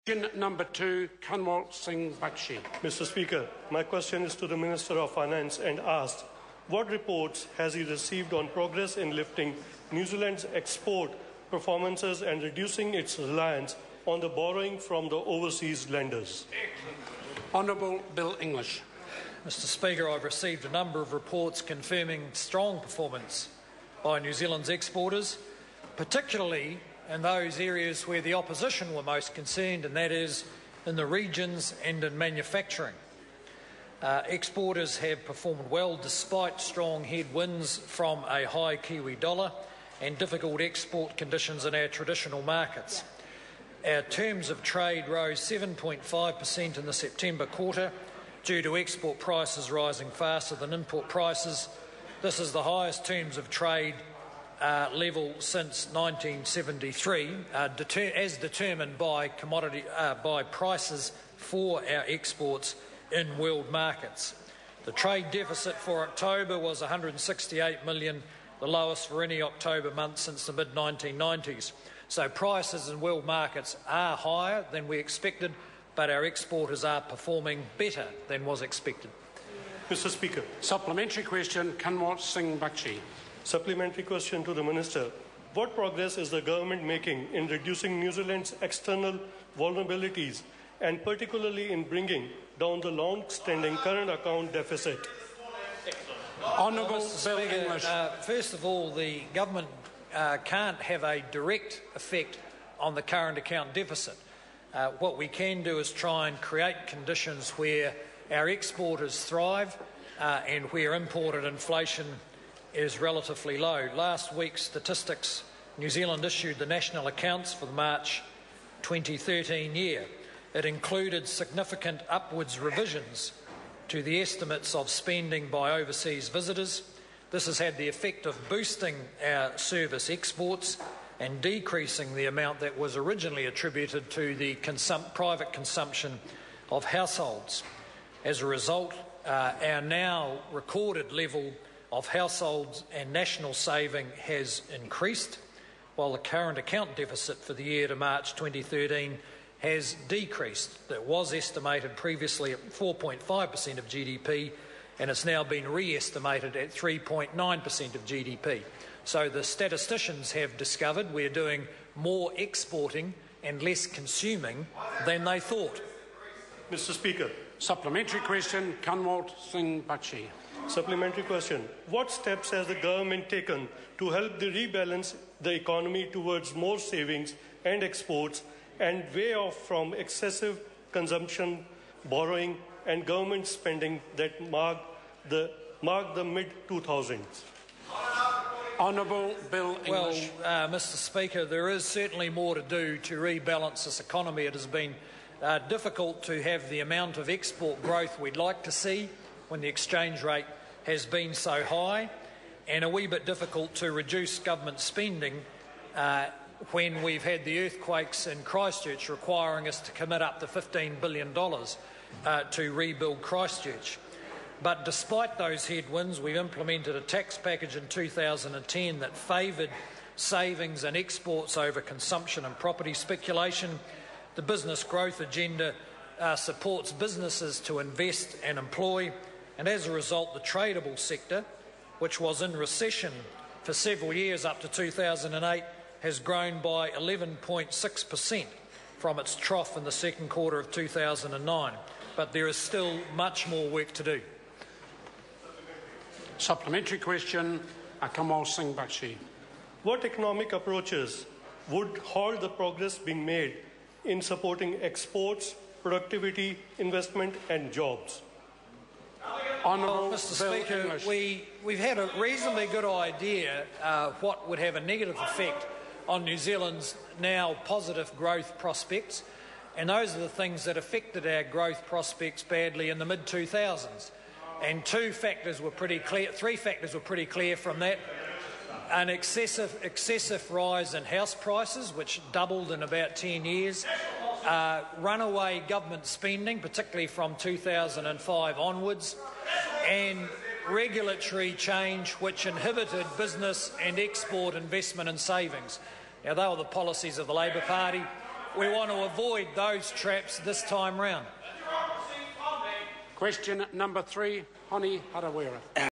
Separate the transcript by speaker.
Speaker 1: Question number 2, Kanwaljit Singh Bakshi.
Speaker 2: Mr. Speaker, my question is to the Minister of Finance and asks, what reports has he received on progress in lifting New Zealand's export performances and reducing its reliance on the borrowing from the overseas lenders?
Speaker 1: Honourable Bill English.
Speaker 3: Mr. Speaker, I've received a number of reports confirming strong performance by New Zealand's exporters, particularly in those areas where the opposition were most concerned, and that is in the regions and in manufacturing. Exporters have performed well despite strong headwinds from a high Kiwi dollar and difficult export conditions in our traditional markets. Our terms of trade rose 7.5% in the September quarter due to export prices rising faster than import prices. This is the highest terms of trade level since 1973, as determined by by prices for our exports in world markets. The trade deficit for October was $168 million, the lowest for any October month since the mid-1990s. So prices in world markets are higher than we expected, but our exporters are performing better than was expected.
Speaker 2: Mr. Speaker.
Speaker 1: Supplementary question, Kanwaljit Singh Bakshi.
Speaker 2: Supplementary question to the Minister. What progress is the government making in reducing New Zealand's external vulnerabilities and particularly in bringing down the long-standing current account deficit?
Speaker 1: Honourable Bill English.
Speaker 3: First of all, the government can't have a direct effect on the current account deficit. What we can do is try and create conditions where our exporters thrive and where imported inflation is relatively low. Last week's statistics, New Zealand issued the national accounts for the March 2013 year. It included significant upwards revisions to the estimates of spending by overseas visitors. This has had the effect of boosting our service exports and decreasing the amount that was originally attributed to the private consumption of households. As a result, our now recorded level of households and national saving has increased, while the current account deficit for the year to March 2013 has decreased. It was estimated previously at 4.5% of GDP, and it's now been re-estimated at 3.9% of GDP. So the statisticians have discovered we're doing more exporting and less consuming than they thought.
Speaker 2: Mr. Speaker.
Speaker 1: Supplementary question, Kanwaljit Singh Bakshi.
Speaker 2: Supplementary question. What steps has the government taken to help rebalance the economy towards more savings and exports and weigh off from excessive consumption, borrowing and government spending that marked the mid-2000s?
Speaker 1: Honourable Bill English.
Speaker 3: Well, Mr. Speaker, there is certainly more to do to rebalance this economy. It has been difficult to have the amount of export growth we'd like to see when the exchange rate has been so high, and a wee bit difficult to reduce government spending when we've had the earthquakes in Christchurch requiring us to commit up to $15 billion to rebuild Christchurch. But despite those headwinds, we've implemented a tax package in 2010 that favoured savings and exports over consumption and property speculation. The business growth agenda supports businesses to invest and employ, and as a result the tradable sector, which was in recession for several years up to 2008, has grown by 11.6% from its trough in the second quarter of 2009. But there is still much more work to do.
Speaker 1: Supplementary question, Kanwaljit Singh Bakshi.
Speaker 2: What economic approaches would halt the progress being made in supporting exports, productivity, investment and jobs?
Speaker 1: Honourable
Speaker 3: Mr.
Speaker 1: Bill
Speaker 3: Speaker,
Speaker 1: English.
Speaker 3: we've had a reasonably good idea what would have a negative effect on New Zealand's now positive growth prospects, and those are the things that affected our growth prospects badly in the mid-2000s. And three factors were pretty clear from that. An excessive rise in house prices, which doubled in about 10 years, runaway government spending, particularly from 2005 onwards, and regulatory change which inhibited business and export investment and savings. Now, they were the policies of the Labor Party. we want to avoid those traps this time round.
Speaker 1: Question number 3, Honi Harawira.